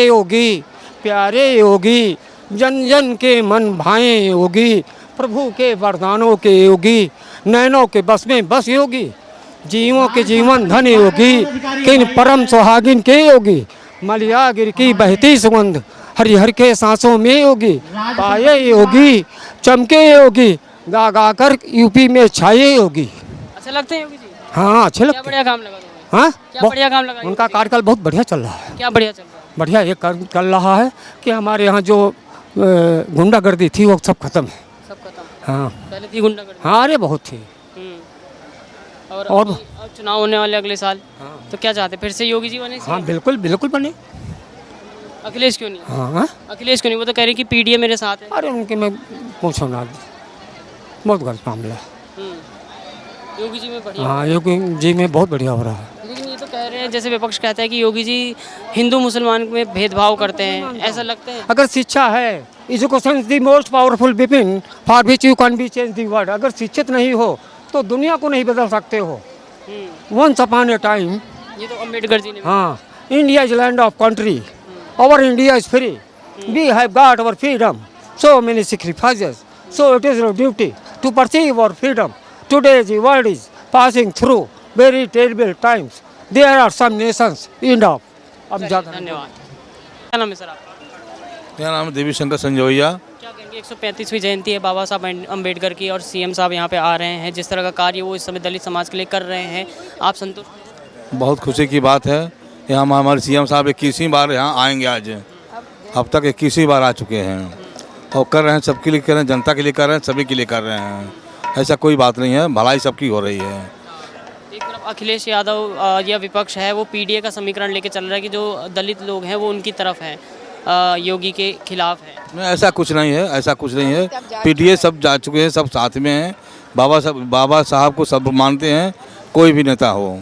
योगी प्यारे योगी, जन जन के मन भाए योगी, प्रभु के वरदानों के योगी, नैनों के बस में बस योगी, जीवों के जीवन धन योगी, किन परम सुहागिन के योगी, मलिया गिर की बहती सुगंध हरिहर के सांसों में योगी, पाए योगी चमके योगी, गा गा कर यूपी में छाए योगी। अच्छा लगते हैं योगी जी? हाँ अच्छे क्या लगते बढ़िया काम लगा तुम्हें? हाँ क्या बढ़िया काम लगा उनका योगी? कार्यकाल बहुत बढ़िया चल रहा है। क्या बढ़िया चल रहा है? बढ़िया ये चल रहा है कि हमारे यहाँ जो गुंडागर्दी थी वो सब खत्म है। सब खत्म। हाँ पहले थी गुंडागर्दी। हाँ अरे बहुत थी। और और- अब चुनाव होने वाले अगले साल, तो क्या चाहते फिर से योगी जी बने? हाँ बिल्कुल बिल्कुल बने। अखिलेश क्यों नहीं? हाँ अखिलेश क्यों नहीं? वो तो कह रही कि पीडीए मेरे साथ है। अरे उनके में पूछो ना, बहुत गलत मामला है। योगी जी में बढ़िया। हाँ योगी जी में बहुत बढ़िया हो रहा है। लेकिन ये तो कह रहे हैं, जैसे विपक्ष कहता है कि योगी जी हिंदू मुसलमान में भेदभाव करते हैं, ऐसा लगता है? अगर शिक्षा है, education is the most powerful weapon for which you can be change the world. अगर शिक्षित नहीं हो तो दुनिया को नहीं बदल सकते हो। वंस अपॉन ए टाइम, ये तो अम्बेडकर जी ने। हाँ, India is land of country, our India is free, we have got our freedom, so many sacrifices, so it is our duty to perceive our freedom. Today the world is passing through very terrible times. There are some nations end up. अब ज़्यादा धन्यवाद। क्या नाम है sir आपका? मेरा नाम देवी शंकर संजोइया। क्या कहेंगे, 135वीं जयंती है बाबा साहब अम्बेडकर की और सीएम साहब यहाँ पे आ रहे हैं, जिस तरह का कार्य वो इस समय दलित समाज के लिए कर रहे हैं, आप संतुष्ट? बहुत खुशी की बात है। यहाँ हमारे सीएम साहब 21वीं बार यहाँ आएंगे आज। अब तक 21वीं बार आ चुके हैं और कर रहे हैं, सबके लिए कर रहे हैं, जनता के लिए कर रहे हैं, सभी के लिए कर रहे हैं। ऐसा कोई बात नहीं है, भलाई सबकी हो रही है। एक तरफ अखिलेश यादव या विपक्ष है वो पीडीए का समीकरण लेके चल रहा है कि जो दलित लोग हैं वो उनकी तरफ हैं, योगी के खिलाफ है। नहीं, ऐसा कुछ नहीं है, ऐसा कुछ नहीं है। पीडीए सब जा चुके हैं, सब साथ में हैं। बाबा साहब को सब मानते हैं, कोई भी नेता हो।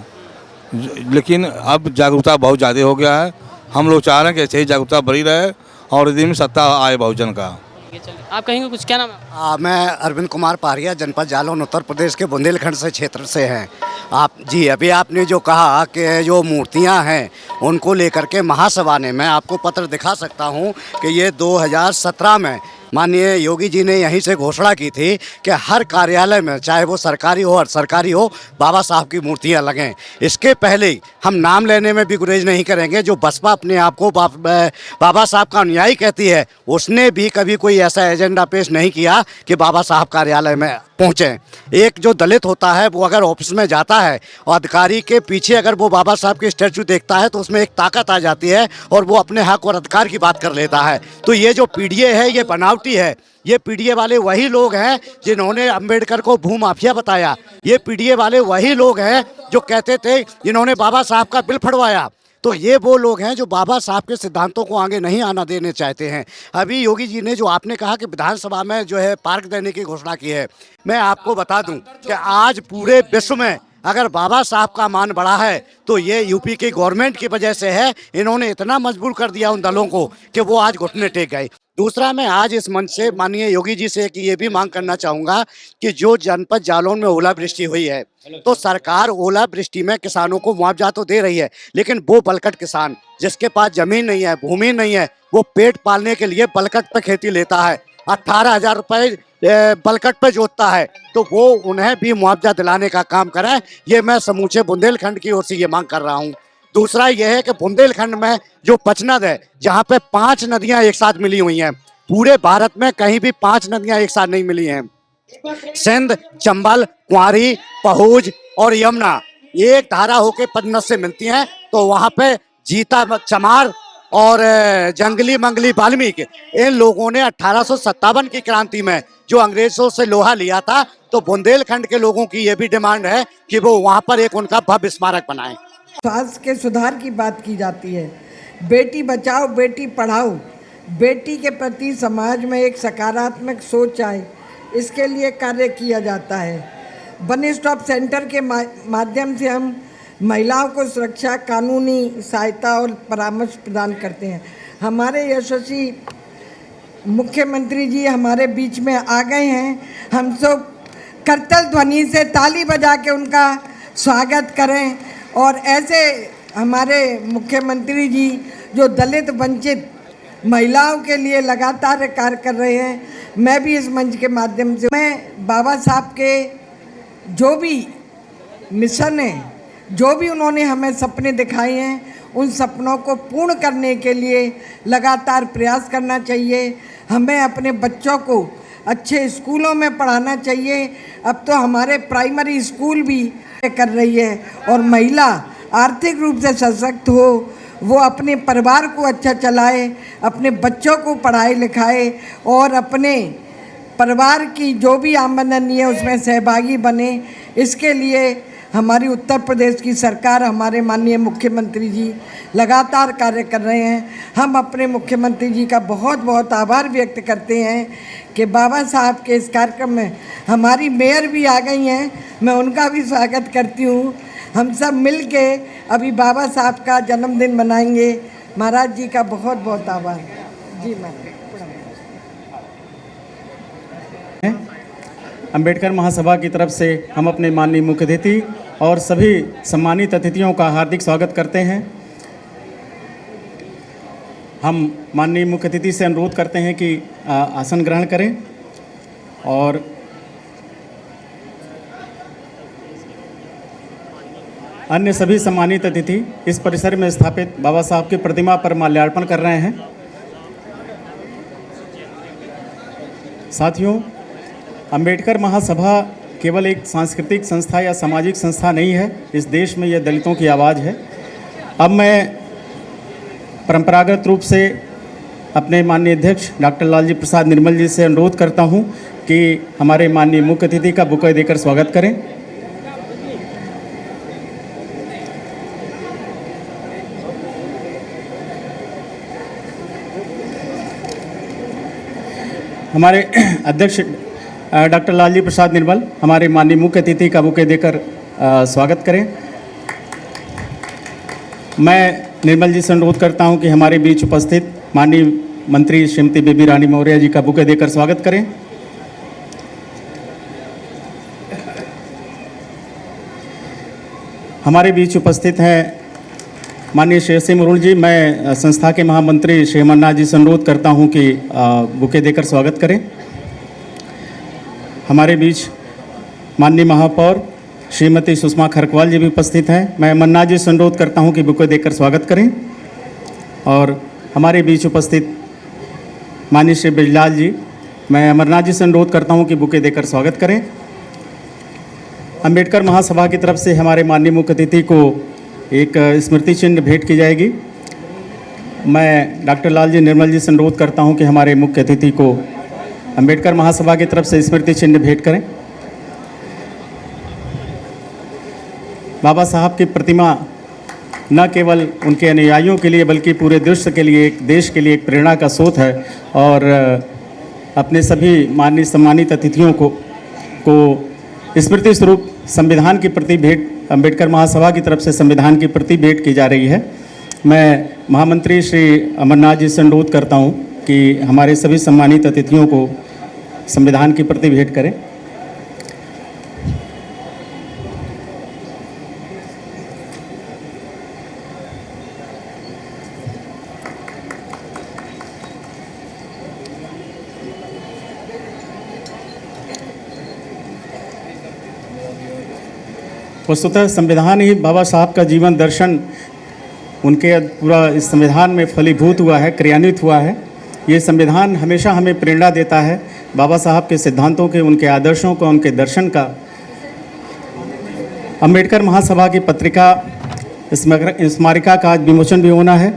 लेकिन अब जागरूकता बहुत ज़्यादा हो गया है। हम लोग चाह रहे हैं कि ऐसे ही जागरूकता बढ़ी रहे और दिन में सत्ता आए बहुजन का। चलिए, आप कहेंगे कुछ? क्या नाम है? मैं अरविंद कुमार पारिया, जनपद जालौन, उत्तर प्रदेश के बुंदेलखंड से क्षेत्र से हैं। आप जी अभी आपने जो कहा कि जो मूर्तियां हैं उनको लेकर के महासभा ने, मैं आपको पत्र दिखा सकता हूं कि ये 2017 में माननीय योगी जी ने यहीं से घोषणा की थी कि हर कार्यालय में, चाहे वो सरकारी हो और सरकारी हो, बाबा साहब की मूर्तियां लगें। इसके पहले हम नाम लेने में भी गुरेज नहीं करेंगे, जो बसपा अपने आप को बाबा साहब का अनुयायी कहती है, उसने भी कभी कोई ऐसा एजेंडा पेश नहीं किया कि बाबा साहब कार्यालय में पहुँचें। एक जो दलित होता है वो अगर ऑफिस में जाता है और अधिकारी के पीछे अगर वो बाबा साहब की स्टैचू देखता है तो उसमें एक ताकत आ जाती है और वो अपने हक और अधिकार की बात कर लेता है। तो ये जो पीडीए है ये बनावटी है। ये पीडीए वाले वही लोग हैं जिन्होंने अंबेडकर को भूमाफिया बताया। ये पीडीए वाले वही लोग हैं जो कहते थे जिन्होंने बाबा साहब का बिल फड़वाया। तो ये वो लोग हैं जो बाबा साहब के सिद्धांतों को आगे नहीं आना देने चाहते हैं। अभी योगी जी ने जो आपने कहा कि विधानसभा में जो है पार्क देने की घोषणा की है, मैं आपको बता दूं कि आज पूरे विश्व में अगर बाबा साहब का मान बढ़ा है तो ये यूपी की गवर्नमेंट की वजह से है। इन्होंने इतना मजबूर कर दिया उन दलों को कि वो आज घुटने टेक गए। दूसरा, मैं आज इस मंच से माननीय योगी जी से कि ये भी मांग करना चाहूँगा कि जो जनपद जालौन में ओलावृष्टि हुई है तो सरकार ओलावृष्टि में किसानों को मुआवजा तो दे रही है, लेकिन वो बलकट किसान जिसके पास जमीन नहीं है, भूमि नहीं है, वो पेट पालने के लिए बलकट पे खेती लेता है, 18,000 रुपये बलकट पे जोतता है, तो वो उन्हें भी मुआवजा दिलाने का काम करें। ये मैं समूचे बुंदेलखंड की ओर से ये मांग कर रहा हूँ। दूसरा यह है कि बुंदेलखंड में जो पचनद है, जहाँ पे 5 नदियाँ एक साथ मिली हुई हैं, पूरे भारत में कहीं भी 5 नदियाँ एक साथ नहीं मिली हैं। सिंध, चंबल, कुंवारी, पहुज और यमुना एक धारा होके पचनद से मिलती हैं। तो वहाँ पे जीता चमार और जंगली मंगली वाल्मीकि, इन लोगों ने 1857 की क्रांति में जो अंग्रेजों से लोहा लिया था, तो बुंदेलखंड के लोगों की ये भी डिमांड है कि वो वहाँ पर एक उनका भव्य स्मारक बनाएं। स्वास्थ्य के सुधार की बात की जाती है। बेटी बचाओ बेटी पढ़ाओ, बेटी के प्रति समाज में एक सकारात्मक सोच आए, इसके लिए कार्य किया जाता है। वन स्टॉप सेंटर के माध्यम से हम महिलाओं को सुरक्षा, कानूनी सहायता और परामर्श प्रदान करते हैं। हमारे यशस्वी मुख्यमंत्री जी हमारे बीच में आ गए हैं। हम सब करतल ध्वनि से ताली बजा के उनका स्वागत करें और ऐसे हमारे मुख्यमंत्री जी जो दलित वंचित महिलाओं के लिए लगातार कार्य कर रहे हैं। मैं भी इस मंच के माध्यम से मैं बाबा साहब के जो भी मिशन है, जो भी उन्होंने हमें सपने दिखाए हैं, उन सपनों को पूर्ण करने के लिए लगातार प्रयास करना चाहिए। हमें अपने बच्चों को अच्छे स्कूलों में पढ़ाना चाहिए। अब तो हमारे प्राइमरी स्कूल भी कर रही है और महिला आर्थिक रूप से सशक्त हो, वो अपने परिवार को अच्छा चलाए, अपने बच्चों को पढ़ाए लिखाए और अपने परिवार की जो भी आमदनी है उसमें सहभागी बने। इसके लिए हमारी उत्तर प्रदेश की सरकार, हमारे माननीय मुख्यमंत्री जी लगातार कार्य कर रहे हैं। हम अपने मुख्यमंत्री जी का बहुत बहुत आभार व्यक्त करते हैं कि बाबा साहब के इस कार्यक्रम में हमारी मेयर भी आ गई हैं, मैं उनका भी स्वागत करती हूँ। हम सब मिल के अभी बाबा साहब का जन्मदिन मनाएंगे। महाराज जी का बहुत बहुत आभार। जी महाराज। अंबेडकर महासभा की तरफ से हम अपने माननीय मुख्य अतिथि और सभी सम्मानित अतिथियों का हार्दिक स्वागत करते हैं। हम माननीय मुख्य अतिथि से अनुरोध करते हैं कि आसन ग्रहण करें और अन्य सभी सम्मानित अतिथि इस परिसर में स्थापित बाबा साहब की प्रतिमा पर माल्यार्पण कर रहे हैं। साथियों, अंबेडकर महासभा केवल एक सांस्कृतिक संस्था या सामाजिक संस्था नहीं है, इस देश में यह दलितों की आवाज़ है। अब मैं परंपरागत रूप से अपने माननीय अध्यक्ष डॉक्टर लालजी प्रसाद निर्मल जी से अनुरोध करता हूं कि हमारे माननीय मुख्य अतिथि का बुके देकर स्वागत करें। हमारे अध्यक्ष डॉक्टर लालजी प्रसाद निर्मल हमारे माननीय मुख्य अतिथि का बुके देकर स्वागत करें। मैं निर्मल जी से अनुरोध करता हूं कि हमारे बीच उपस्थित माननीय मंत्री श्रीमती बेबी रानी मौर्य जी का बुके देकर स्वागत करें। हमारे बीच उपस्थित हैं माननीय श्री एस मुरुल जी। मैं संस्था के महामंत्री श्री अमरनाथ जी से अनुरोध करता हूं कि बुके देकर स्वागत करें। हमारे बीच माननीय महापौर श्रीमती सुषमा खरकवाल जी भी उपस्थित हैं। मैं अमरनाथ जी से अनुरोध करता हूं कि बुके देकर स्वागत करें। और हमारे बीच उपस्थित माननीय श्री बिजलाल जी, मैं अमरनाथ जी से अनुरोध करता हूं कि बुके देकर स्वागत करें। अंबेडकर महासभा की तरफ से हमारे माननीय मुख्य अतिथि को एक स्मृति चिन्ह भेंट की जाएगी। मैं डॉक्टर लालजी निर्मल जी से अनुरोध करता हूं कि हमारे मुख्य अतिथि को अंबेडकर महासभा की तरफ से स्मृति चिन्ह भेंट करें। बाबा साहब की प्रतिमा न केवल उनके अनुयायियों के लिए बल्कि पूरे देश के लिए, एक देश के लिए एक प्रेरणा का स्रोत है। और अपने सभी माननीय सम्मानित अतिथियों को स्मृति स्वरूप संविधान की प्रति भेंट अंबेडकर महासभा की तरफ से संविधान की प्रति भेंट की जा रही है। मैं महामंत्री श्री अमरनाथ जी से अनुरोध करता हूं कि हमारे सभी सम्मानित अतिथियों को संविधान की प्रति भेंट करें। वस्तुतः संविधान ही बाबा साहब का जीवन दर्शन, उनके पूरा इस संविधान में फलीभूत हुआ है, क्रियान्वित हुआ है। ये संविधान हमेशा हमें प्रेरणा देता है बाबा साहब के सिद्धांतों के, उनके आदर्शों का, उनके दर्शन का। अंबेडकर महासभा की पत्रिका स्मारिका का आज विमोचन भी होना है।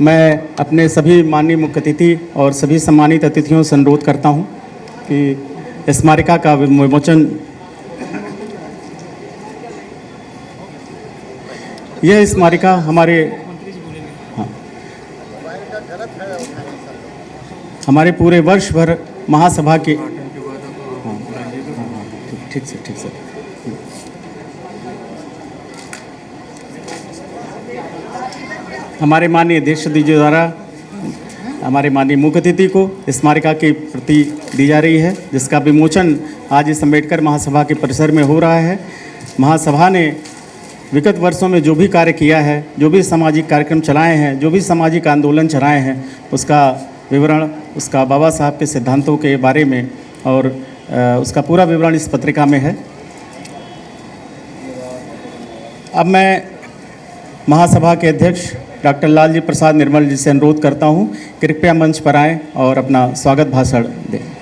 मैं अपने सभी माननीय मुख्य अतिथि और सभी सम्मानित अतिथियों से अनुरोध करता हूँ कि स्मारिका का विमोचन, यह स्मारिका हमारे पूरे वर्ष भर महासभा के ठीक से हमारे माननीय अध्यक्ष जी द्वारा हमारे माननीय मुख्य अतिथि को स्मारिका की प्रति दी जा रही है, जिसका विमोचन आज इस अंबेडकर महासभा के परिसर में हो रहा है। महासभा ने विगत वर्षों में जो भी कार्य किया है, जो भी सामाजिक कार्यक्रम चलाए हैं, जो भी सामाजिक आंदोलन चलाए हैं, उसका विवरण, उसका बाबा साहब के सिद्धांतों के बारे में और उसका पूरा विवरण इस पत्रिका में है। अब मैं महासभा के अध्यक्ष डॉक्टर लालजी प्रसाद निर्मल जी से अनुरोध करता हूं, कृपया मंच पर आएं और अपना स्वागत भाषण दें।